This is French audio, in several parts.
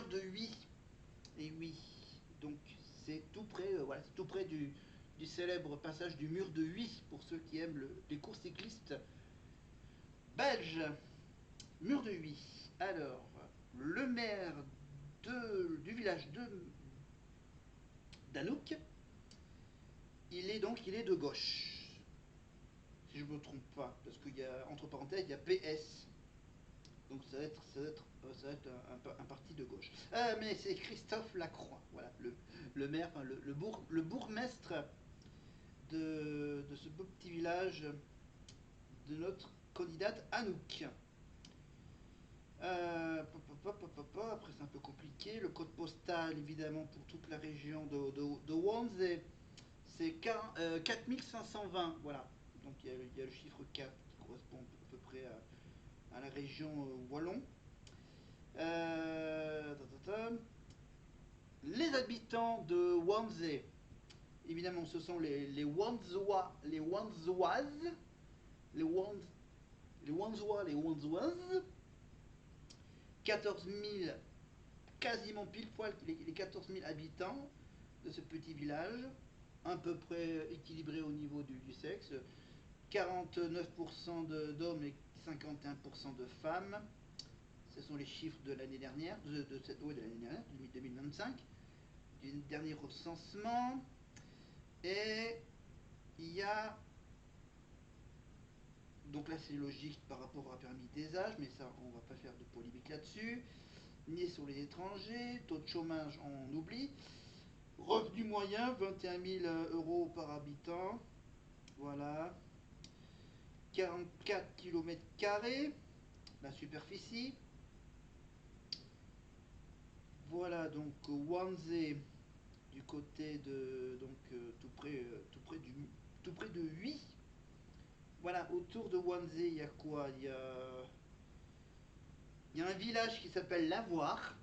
de Huy. Et oui, donc c'est tout près, voilà, c'est tout près du célèbre passage du mur de Huy, pour ceux qui aiment les courses cyclistes belges. Mur de Huy. Alors, le maire du village d'Anouk, il est de gauche, si je ne me trompe pas, parce qu'il y a, entre parenthèses, il y a PS. Donc ça va être un parti de gauche. Mais c'est Christophe Lacroix, voilà, le maire, enfin, le bourgmestre de ce beau petit village de notre candidate Anouk. Après c'est un peu compliqué. Le code postal, évidemment, pour toute la région de Wannsee, c'est 4520. Voilà. Donc il y a le chiffre 4 qui correspond à peu près à la région Wallon. Euh, les habitants de Wannsee, évidemment, ce sont les Wanzois, les Wanzoises, les Wanz, les Wanzois, les Wanzoises. 14 000, quasiment pile poil les 14 000 habitants de ce petit village, à peu près équilibré au niveau du sexe. 49% d'hommes et 51% de femmes. Ce sont les chiffres de l'année dernière, de l'année dernière, 2025, du dernier recensement. Et il y a, donc là c'est logique par rapport au permis des âges, mais ça on va pas faire de polémique là-dessus. Ni sur les étrangers, taux de chômage on oublie. Revenu moyen 21 000 euros par habitant. Voilà. 44 km², la superficie. Voilà donc Wannsee du côté de donc tout près de Huy. Voilà, autour de Wannsee, il y a quoi? Il y a un village qui s'appelle Lavoir.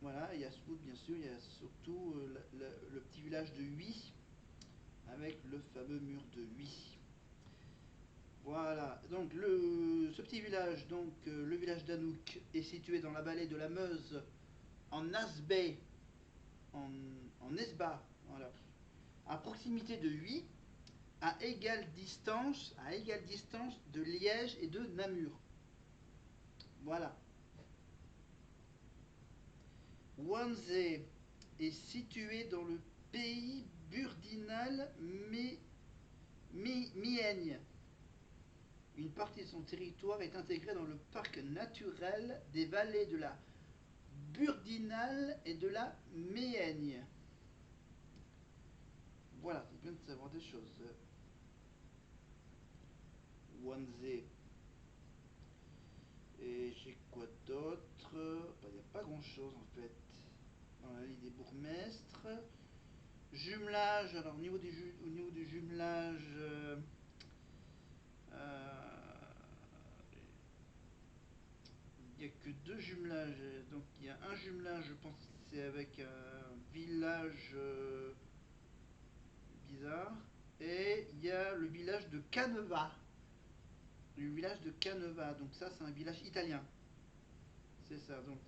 Voilà, il y a bien sûr, il y a surtout le petit village de Huy avec le fameux mur de Huy. Voilà, donc ce petit village, donc le village d'Anouk, est situé dans la vallée de la Meuse, en Asbay, en, en Esba, voilà, à proximité de Huy, à égale distance de Liège et de Namur. Voilà. Wannsee est situé dans le pays burdinal Miaigne. Une partie de son territoire est intégrée dans le parc naturel des vallées de la Burdinal et de la Méaigne. Voilà, c'est bien de savoir des choses. Wannsee. Et j'ai quoi d'autre? Il n'y a pas grand chose en fait. Dans la liste des bourgmestres. Jumelage, alors au niveau du jumelage, il n'y a que deux jumelages. Donc il y a un jumelage, je pense que c'est avec un village bizarre. Et il y a le village de Caneva. Le village de Caneva. Donc ça, c'est un village italien. C'est ça. Donc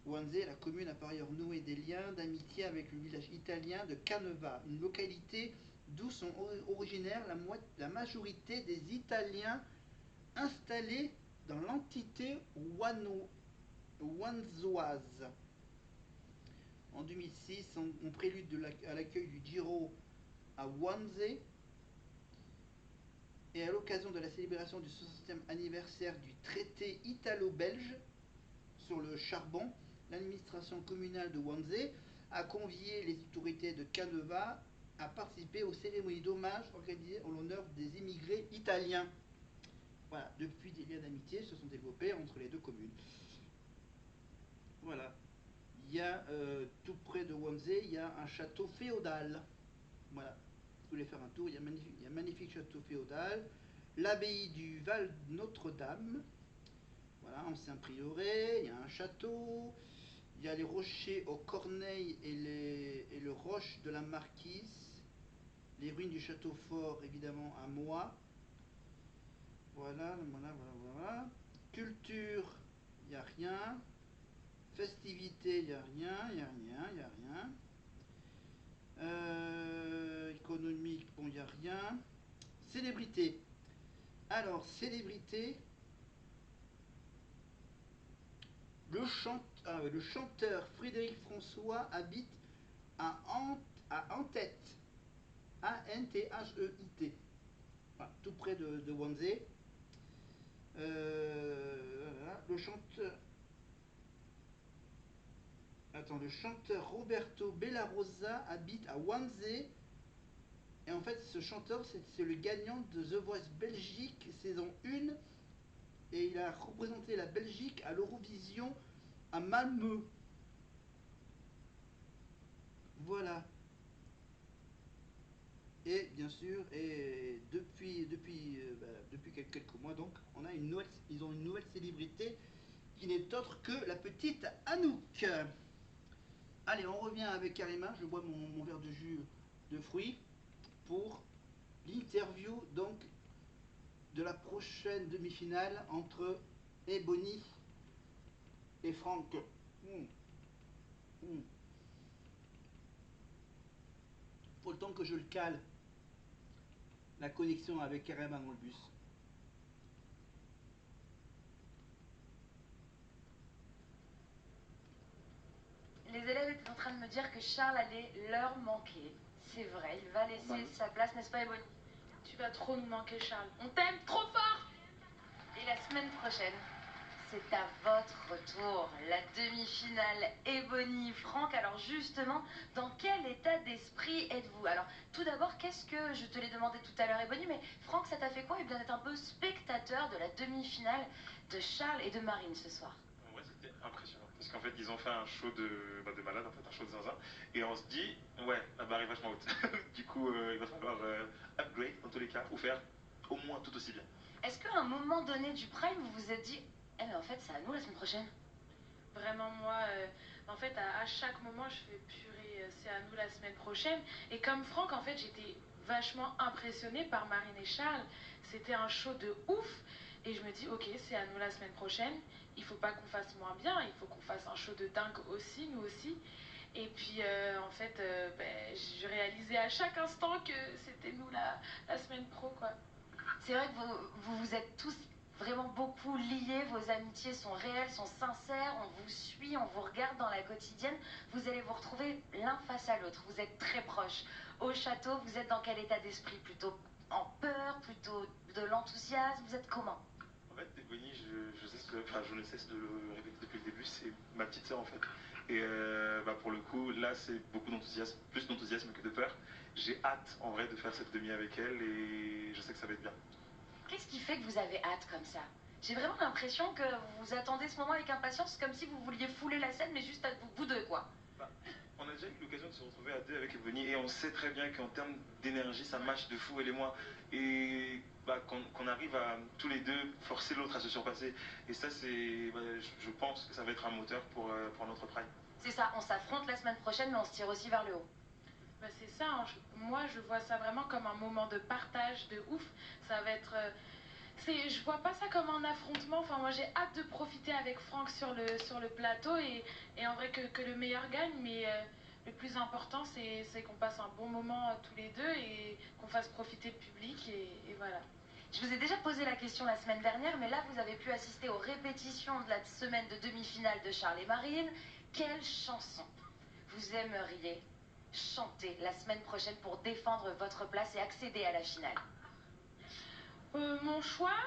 Wannsee, la commune a par ailleurs noué des liens d'amitié avec le village italien de Caneva, une localité d'où sont originaires la majorité des Italiens installés dans l'entité wanzoise. En 2006, en prélude à l'accueil du Giro à Wannsee, et à l'occasion de la célébration du 60e anniversaire du traité italo-belge sur le charbon, l'administration communale de Wannsee a convié les autorités de Caneva à participer aux cérémonies d'hommage organisées en l'honneur des immigrés italiens. Voilà, depuis des liens d'amitié se sont développés entre les deux communes. Voilà. Il y a tout près de Wannsee, il y a un château féodal. Voilà. Si vous voulez faire un tour, il y a un magnifique château féodal. L'abbaye du Val Notre-Dame. Voilà, ancien prieuré, il y a un château. Il y a les rochers aux Corneilles et le roche de la Marquise. Les ruines du château fort, évidemment, à Moix. Voilà. Culture, il n'y a rien. Festivité, il n'y a rien, il n'y a rien, il n'y a rien. Économique, bon, il n'y a rien. Célébrité. Alors, célébrité, le chanteur Frédéric François habite à Anteth. A-N-T-H-E-I-T. Voilà, tout près de Wannsee. Voilà, le chanteur Roberto Bellarosa habite à Wannsee. Et en fait, ce chanteur, c'est le gagnant de The Voice Belgique, saison 1. Et il a représenté la Belgique à l'Eurovision à Malmö. Voilà. Et bien sûr, et depuis quelques mois, donc, ils ont une nouvelle célébrité qui n'est autre que la petite Anouk. Allez, on revient avec Karima. Je bois mon verre de jus de fruits pour l'interview donc de la prochaine demi-finale entre Ebony et Franck. Faut le temps que je le cale, la connexion avec Karima dans le bus. Les élèves étaient en train de me dire que Charles allait leur manquer. C'est vrai, il va laisser sa place, n'est-ce pas, Ebony? Tu vas trop nous manquer, Charles. On t'aime trop fort! Et la semaine prochaine, c'est à votre retour, la demi-finale Ebony-Franck. Alors justement, dans quel état d'esprit êtes-vous? Alors tout d'abord, qu'est-ce que je te l'ai demandé tout à l'heure, Ebony, mais Franck, ça t'a fait quoi? Et bien d'être un peu spectateur de la demi-finale de Charles et de Marine ce soir. Ouais, c'était impressionnant. Parce qu'en fait, ils ont fait un show de malade, en fait, un show de zinzin. Et on se dit, ouais, la barre est vachement haute. Du coup, il va falloir upgrade dans tous les cas, ou faire au moins tout aussi bien. Est-ce qu'à un moment donné du prime, vous vous êtes dit, eh mais en fait, c'est à nous la semaine prochaine? Vraiment, moi, en fait, à chaque moment, je fais purée, c'est à nous la semaine prochaine. Et comme Franck, en fait, j'étais vachement impressionnée par Marine et Charles. C'était un show de ouf. Et je me dis, ok, c'est à nous la semaine prochaine. Il faut pas qu'on fasse moins bien, il faut qu'on fasse un show de dingue aussi, nous aussi. Et puis, en fait, je réalisais à chaque instant que c'était nous la semaine pro, quoi. C'est vrai que vous êtes tous vraiment beaucoup liés, vos amitiés sont réelles, sont sincères, on vous suit, on vous regarde dans la quotidienne, vous allez vous retrouver l'un face à l'autre, vous êtes très proches. Au château, vous êtes dans quel état d'esprit? Plutôt en peur, plutôt de l'enthousiasme, vous êtes comment? En fait, Ebony, je ne cesse de le répéter depuis le début, c'est ma petite sœur en fait. Et pour le coup, là, c'est beaucoup d'enthousiasme, plus d'enthousiasme que de peur. J'ai hâte en vrai de faire cette demi avec elle et je sais que ça va être bien. Qu'est-ce qui fait que vous avez hâte comme ça? J'ai vraiment l'impression que vous attendez ce moment avec impatience, comme si vous vouliez fouler la scène, mais juste à vous deux, quoi. On a déjà eu l'occasion de se retrouver à deux avec Ebony et on sait très bien qu'en termes d'énergie, ça match de fou, elle et moi. Et qu'on arrive à tous les deux forcer l'autre à se surpasser. Et ça, je pense que ça va être un moteur pour notre prime. C'est ça, on s'affronte la semaine prochaine, mais on se tire aussi vers le haut. Bah, c'est ça, hein. Moi je vois ça vraiment comme un moment de partage de ouf. Ça va être. Je vois pas ça comme un affrontement. Enfin, moi j'ai hâte de profiter avec Franck sur le plateau et en vrai que le meilleur gagne. Mais le plus important, c'est qu'on passe un bon moment tous les deux et qu'on fasse profiter le public. Et voilà. Je vous ai déjà posé la question la semaine dernière, mais là vous avez pu assister aux répétitions de la semaine de demi-finale de Charles et Marine. Quelle chanson vous aimeriez chanter la semaine prochaine pour défendre votre place et accéder à la finale? Mon choix,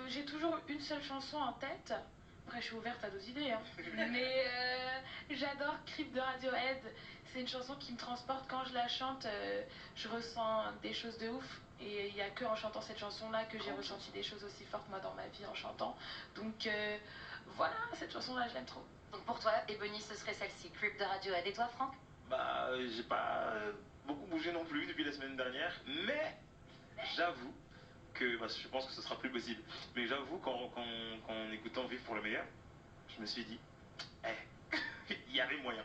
j'ai toujours une seule chanson en tête. Après, je suis ouverte à d'autres idées, hein. Mais j'adore Creep de Radiohead. C'est une chanson qui me transporte. Quand je la chante, je ressens des choses de ouf. Et il n'y a que en chantant cette chanson-là que j'ai ressenti des choses aussi fortes, moi, dans ma vie, en chantant. Donc voilà, cette chanson-là, je l'aime trop. Donc pour toi, Ebony, ce serait celle-ci, Creep de Radiohead. Et toi, Franck? J'ai pas beaucoup bougé non plus depuis la semaine dernière, mais j'avoue que je pense que ce sera plus possible. Mais j'avoue qu'en écoutant Vivre pour le meilleur, je me suis dit, il y avait moyen.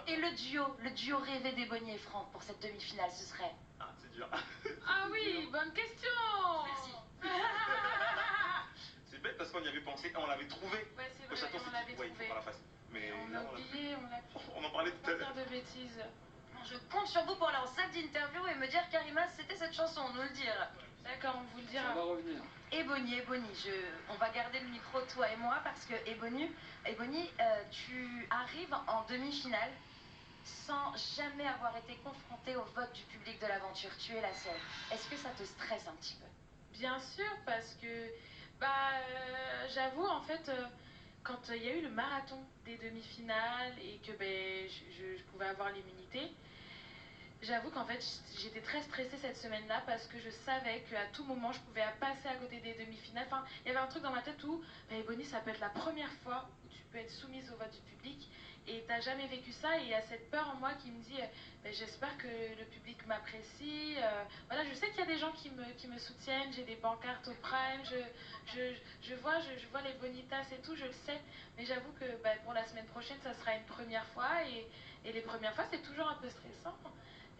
Et le duo rêvé d'Ebony et Franck pour cette demi-finale, ce serait? Ah, c'est dur. Ah oui, bonne question. Merci. C'est bête, parce qu'on y avait pensé et on l'avait trouvé. Ouais, c'est Le vrai, château, on l'avait ouais, il trouvé. faut pas la face. Mais On là, a oublié, on l'a on en parlait tout à l'heure. faire de bêtises. Bon, je compte sur vous pour aller en salle d'interview et me dire, Karima, c'était cette chanson, nous le dire. D'accord, on vous le Ça dira. va revenir. Ebony, on va garder le micro, toi et moi, parce que Ebony, tu arrives en demi-finale sans jamais avoir été confrontée au vote du public de l'aventure. Tu es la seule. Est-ce que ça te stresse un petit peu? Bien sûr, parce que, j'avoue, en fait, quand il y a eu le marathon des demi-finales et que je pouvais avoir l'immunité, j'avoue qu'en fait, j'étais très stressée cette semaine-là parce que je savais qu'à tout moment, je pouvais passer à côté des demi-finales. Enfin, il y avait un truc dans ma tête où, Bonnie, ça peut être la première fois où tu peux être soumise au vote du public et t'as jamais vécu ça. Et il y a cette peur en moi qui me dit, j'espère que le public m'apprécie. Voilà, je sais qu'il y a des gens qui me soutiennent. J'ai des pancartes au Prime. Je vois les bonitas et tout, je le sais. Mais j'avoue que pour la semaine prochaine, ça sera une première fois. Et les premières fois, c'est toujours un peu stressant.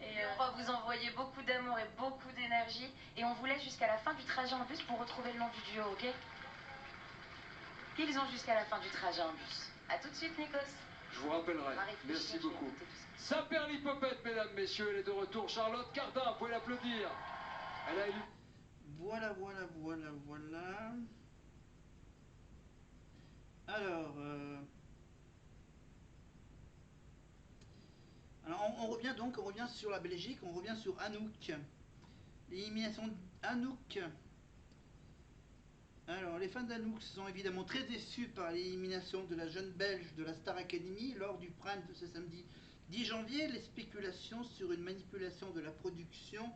Et on va vous envoyer beaucoup d'amour et beaucoup d'énergie. Et on vous laisse jusqu'à la fin du trajet en bus pour retrouver le nom du duo, ok? Ils ont jusqu'à la fin du trajet en bus. A tout de suite, Nikos. Je vous rappellerai. Merci beaucoup. Saperlipopette, mesdames, messieurs, elle est de retour. Charlotte Cardin, vous pouvez l'applaudir. Elle a eu... Voilà. Alors, on revient sur la Belgique, on revient sur Anouk. L'élimination d'Anouk. Alors, les fans d'Anouk sont évidemment très déçus par l'élimination de la jeune Belge de la Star Academy lors du prime de ce samedi 10 janvier. Les spéculations sur une manipulation de la production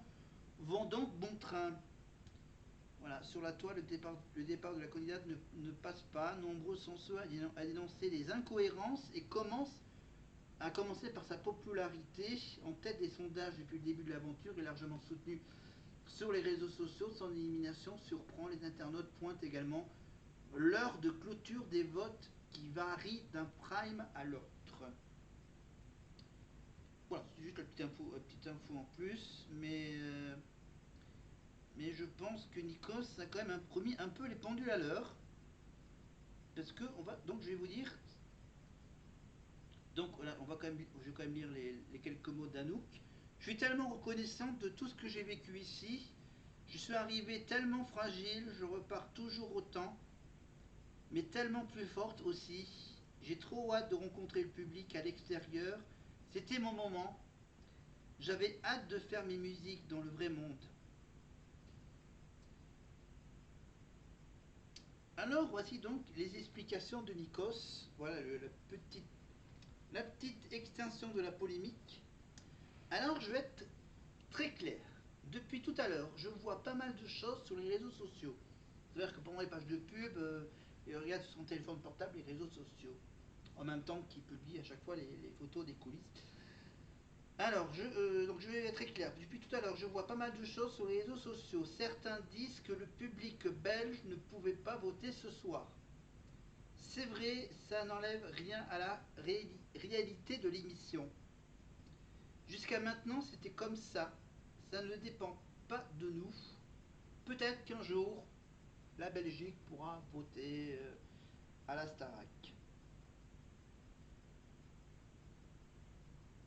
vont donc bon train. Voilà, sur la toile, le départ de la candidate ne passe pas. Nombreux sont ceux à dénoncer les incohérences et à commencer par sa popularité en tête des sondages depuis le début de l'aventure et largement soutenue sur les réseaux sociaux. Son élimination surprend les internautes, pointent également l'heure de clôture des votes qui varie d'un prime à l'autre. Voilà, c'est juste la petite info en plus, mais je pense que Nikos a quand même remis un peu les pendules à l'heure, parce que donc je vais vous dire, donc voilà, je vais quand même lire les quelques mots d'Anouk. Je suis tellement reconnaissante de tout ce que j'ai vécu ici. Je suis arrivée tellement fragile, je repars toujours autant, mais tellement plus forte aussi. J'ai trop hâte de rencontrer le public à l'extérieur. C'était mon moment. J'avais hâte de faire mes musiques dans le vrai monde. Alors voici donc les explications de Nikos. Voilà la petite extension de la polémique. Alors je vais être très clair. Depuis tout à l'heure, je vois pas mal de choses sur les réseaux sociaux. C'est-à-dire que pendant les pages de pub, il regarde sur son téléphone portable les réseaux sociaux. En même temps qu'il publie à chaque fois les photos des coulisses. Alors, donc je vais être très clair. Depuis tout à l'heure, je vois pas mal de choses sur les réseaux sociaux. Certains disent que le public belge ne pouvait pas voter ce soir. C'est vrai, ça n'enlève rien à la réalité de l'émission. Jusqu'à maintenant, c'était comme ça. Ça ne dépend pas de nous. Peut-être qu'un jour, la Belgique pourra voter à la Starac.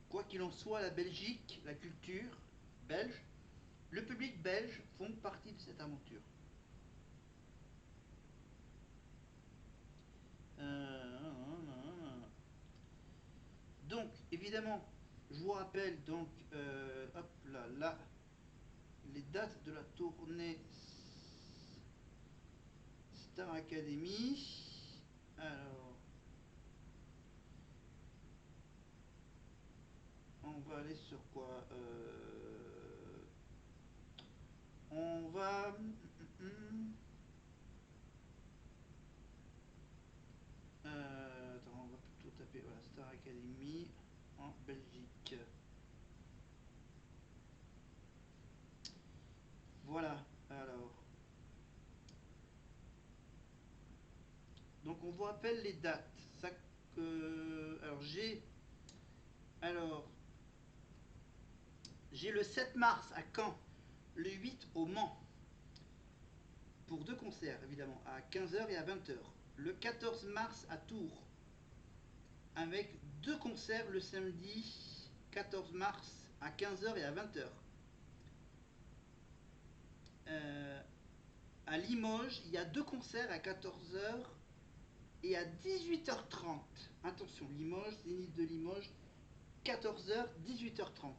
Quoi qu'il en soit, la Belgique, la culture belge, le public belge font partie de cette aventure. Donc, évidemment, je vous rappelle donc, hop là, les dates de la tournée Star Academy. Alors, on va aller sur quoi on va... attends, on va plutôt taper voilà, Star Academy en Belgique. Voilà, alors. Donc on vous rappelle les dates. Ça que... j'ai le 7 mars à Caen, le 8 au Mans, pour 2 concerts, évidemment, à 15h et à 20h. Le 14 mars à Tours, avec 2 concerts le samedi 14 mars à 15h et à 20h. À Limoges, il y a 2 concerts à 14h et à 18h30. Attention, Limoges, Zénith de Limoges, 14h, 18h30.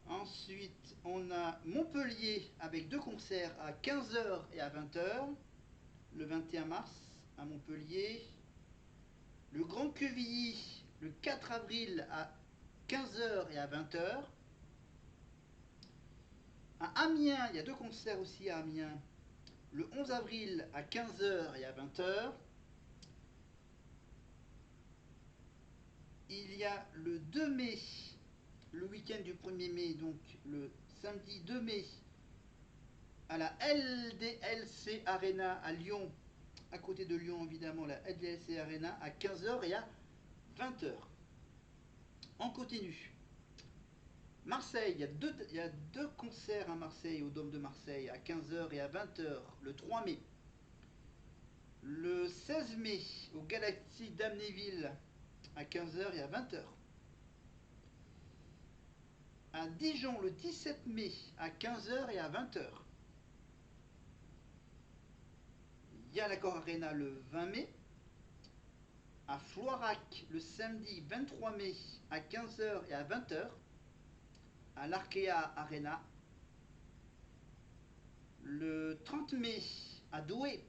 Ensuite, on a Montpellier avec 2 concerts à 15h et à 20h, le 21 mars à Montpellier. Le Grand Quevilly, le 4 avril à 15h et à 20h. À Amiens, il y a 2 concerts aussi à Amiens, le 11 avril à 15h et à 20h. Il y a le 2 mai, le week-end du 1er mai, donc le samedi 2 mai, à la LDLC Arena à Lyon, à côté de Lyon évidemment, la LDLC Arena à 15h et à 20h. On continue. Marseille, il y a deux concerts à Marseille, au Dôme de Marseille, à 15h et à 20h, le 3 mai. Le 16 mai, au Galaxy d'Amnéville, à 15h et à 20h. À Dijon, le 17 mai, à 15h et à 20h. Il y a l'Accor Arena le 20 mai. À Floirac, le samedi 23 mai, à 15h et à 20h. À l'Arkea Arena. Le 30 mai, à Douai,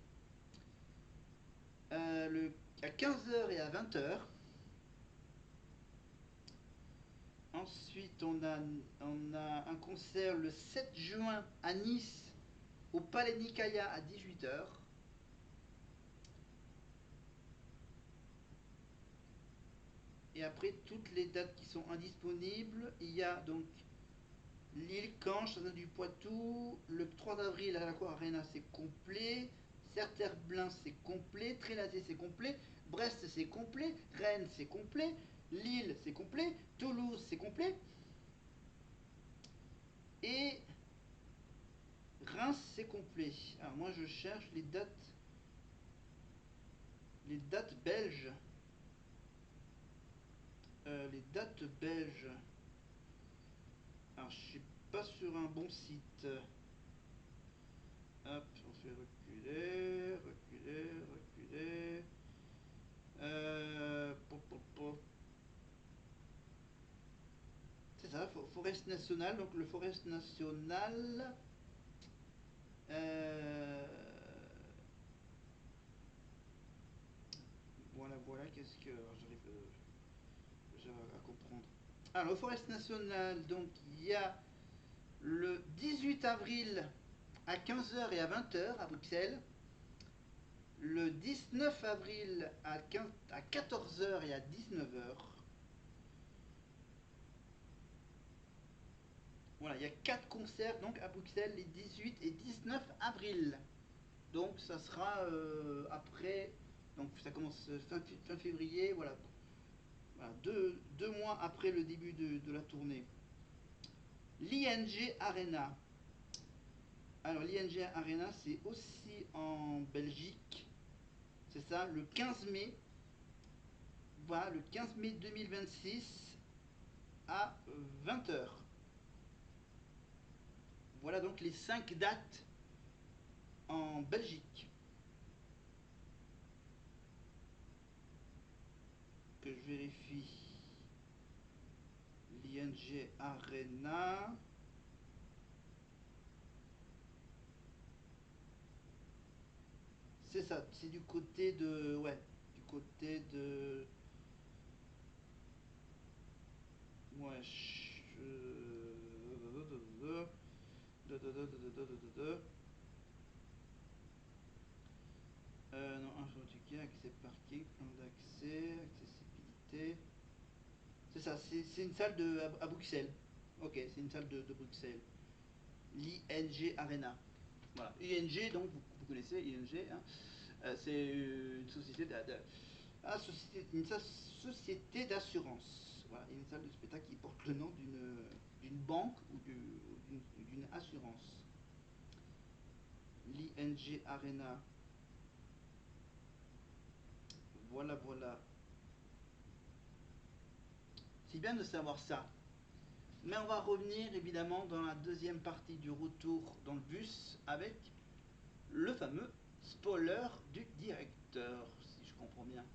à 15h et à 20h. Ensuite, on a un concert le 7 juin à Nice, au Palais Nicaïa à 18h. Et après, toutes les dates qui sont indisponibles, il y a donc Lille, Caen, Château du Poitou, le 3 avril à l'Accor Arena c'est complet, Serre-Terre-Blain c'est complet, Trélaté c'est complet, Brest c'est complet, Rennes c'est complet, Lille c'est complet, Toulouse c'est complet, et Reims c'est complet. Alors moi je cherche les dates belges. Les dates belges. Alors je suis pas sur un bon site. Hop, on fait reculer. C'est ça, Forest National. Donc le Forest National. Voilà, qu'est-ce que. J'arrive à comprendre. Alors, au Forest National, donc il y a le 18 avril à 15h et à 20h à Bruxelles. Le 19 avril à 14h et à 19h. Voilà, il y a 4 concerts donc à Bruxelles les 18 et 19 avril. Donc ça sera après, donc ça commence fin février, voilà, 2 mois après le début de la tournée. L'ING Arena. Alors l'ING Arena c'est aussi en Belgique, c'est ça, le 15 mai. Voilà, le 15 mai 2026 à 20h. Voilà donc les 5 dates en Belgique. Que je vérifie. L'ING Arena. C'est ça, c'est du côté de... Ouais, du côté de... Ouais, non, informatique, accès parking, plan d'accès, accessibilité. C'est ça, c'est une salle à Bruxelles. Ok, c'est une salle de Bruxelles. L'ING Arena. Voilà, ING, donc vous connaissez ING, hein. C'est une société société d'assurance. Voilà, une salle de spectacle qui porte le nom d'une banque ou d'une assurance. l'ING Arena. Voilà, voilà. C'est bien de savoir ça. Mais on va revenir évidemment dans la deuxième partie du retour dans le bus avec le fameux spoiler du directeur, si je comprends bien.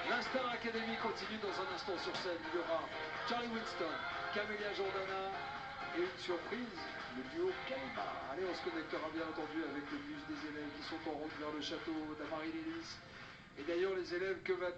La Star Academy continue dans un instant sur scène. Il y aura Charlie Winston, Camélia Jordana et une surprise, le duo Kalima. Allez, on se connectera bien entendu avec le bus des élèves qui sont en route vers le château d'Amaryllis. Et d'ailleurs, les élèves, que va